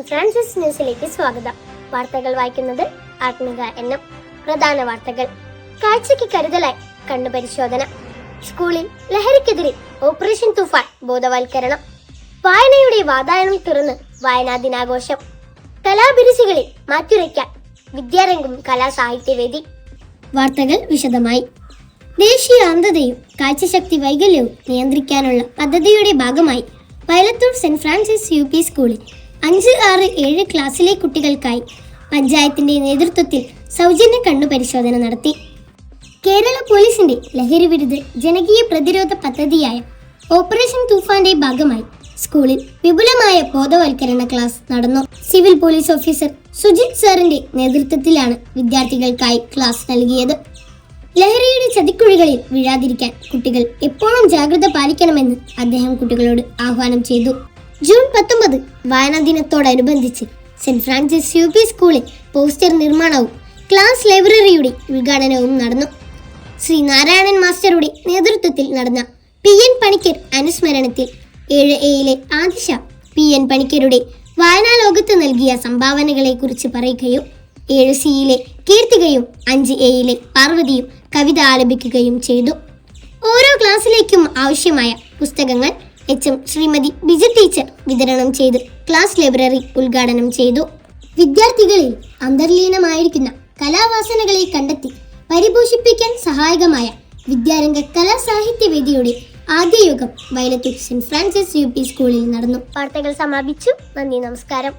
Francis ന്യൂസിലേക്ക് സ്വാഗതം. വാർത്തകൾ വായിക്കുന്നത് ആത്മിക എന്നും. പ്രധാന വാർത്തകൾ. കാഴ്ചയ്ക്ക് കരുതലായി കണ്ണുപരിശോധന. സ്കൂളിൽ ലഹരിക്കെതിരെ ഓപ്പറേഷൻ തൂഫാൻ ബോധവൽക്കരണം. വായനയുടെ വാതായനം തുറന്ന് വായനാ ദിനാഘോഷം. കലാഭിരുചികളിൽ മാറ്റുരയ്ക്കാൻ വിദ്യാരംഗം കലാസാഹിത്യവേദി. വാർത്തകൾ വിശദമായി. ദേശീയ അന്ധതയും കാഴ്ചശക്തി വൈകല്യവും നിയന്ത്രിക്കാനുള്ള പദ്ധതിയുടെ ഭാഗമായി വയലത്തൂർ സെന്റ് ഫ്രാൻസിസ് UP സ്കൂളിൽ 5, 6, 7 ക്ലാസ്സിലെ കുട്ടികൾക്കായി പഞ്ചായത്തിന്റെ നേതൃത്വത്തിൽ സൗജന്യ കണ്ണുപരിശോധന നടത്തി. കേരള പോലീസിന്റെ ലഹരി വിരുദ്ധ ജനകീയ പ്രതിരോധ പദ്ധതിയായ ഓപ്പറേഷൻ തൂഫാന്റെ ഭാഗമായി സ്കൂളിൽ വിപുലമായ ബോധവൽക്കരണ ക്ലാസ് നടന്നു. സിവിൽ പോലീസ് ഓഫീസർ സുജിത് സാറിന്റെ നേതൃത്വത്തിലാണ് വിദ്യാർത്ഥികൾക്കായി ക്ലാസ് നൽകിയത്. ലഹരിയുടെ ചതിക്കുഴികളിൽ വീഴാതിരിക്കാൻ കുട്ടികൾ എപ്പോഴും ജാഗ്രത പാലിക്കണമെന്ന് അദ്ദേഹം കുട്ടികളോട് ആഹ്വാനം ചെയ്തു. ജൂൺ 19 വായനാ ദിനത്തോടനുബന്ധിച്ച് സെന്റ് ഫ്രാൻസിസ് UP സ്കൂളിൽ പോസ്റ്റർ നിർമ്മാണവും ക്ലാസ് ലൈബ്രറിയുടെ ഉദ്ഘാടനവും നടന്നു. ശ്രീ നാരായണൻ മാസ്റ്ററുടെ നേതൃത്വത്തിൽ നടന്ന PN പണിക്കർ അനുസ്മരണത്തിൽ 7Aയിലെ ആദിശ PN പണിക്കരുടെ വായനാ ലോകത്ത് നൽകിയ സംഭാവനകളെ കുറിച്ച് പറയുകയും 7Cയിലെ കീർത്തികയും 5Aയിലെ പാർവതിയും കവിത ആലപിക്കുകയും ചെയ്തു. ഓരോ ക്ലാസ്സിലേക്കും ആവശ്യമായ പുസ്തകങ്ങൾ HM ശ്രീമതി ബിജു ടീച്ചർ വിതരണം ചെയ്ത് ക്ലാസ് ലൈബ്രറി ഉദ്ഘാടനം ചെയ്തു. വിദ്യാർത്ഥികളിൽ അന്തർലീനമായിരിക്കുന്ന കലാവാസനകളെ കണ്ടെത്തി പരിപോഷിപ്പിക്കാൻ സഹായകമായ വിദ്യാരംഗ കലാസാഹിത്യവേദിയുടെ ആദ്യ യോഗം വയലത്തൂർ സെന്റ് ഫ്രാൻസിസ് UP സ്കൂളിൽ നടന്നു. വാർത്തകൾ സമാപിച്ചു. നന്ദി, നമസ്കാരം.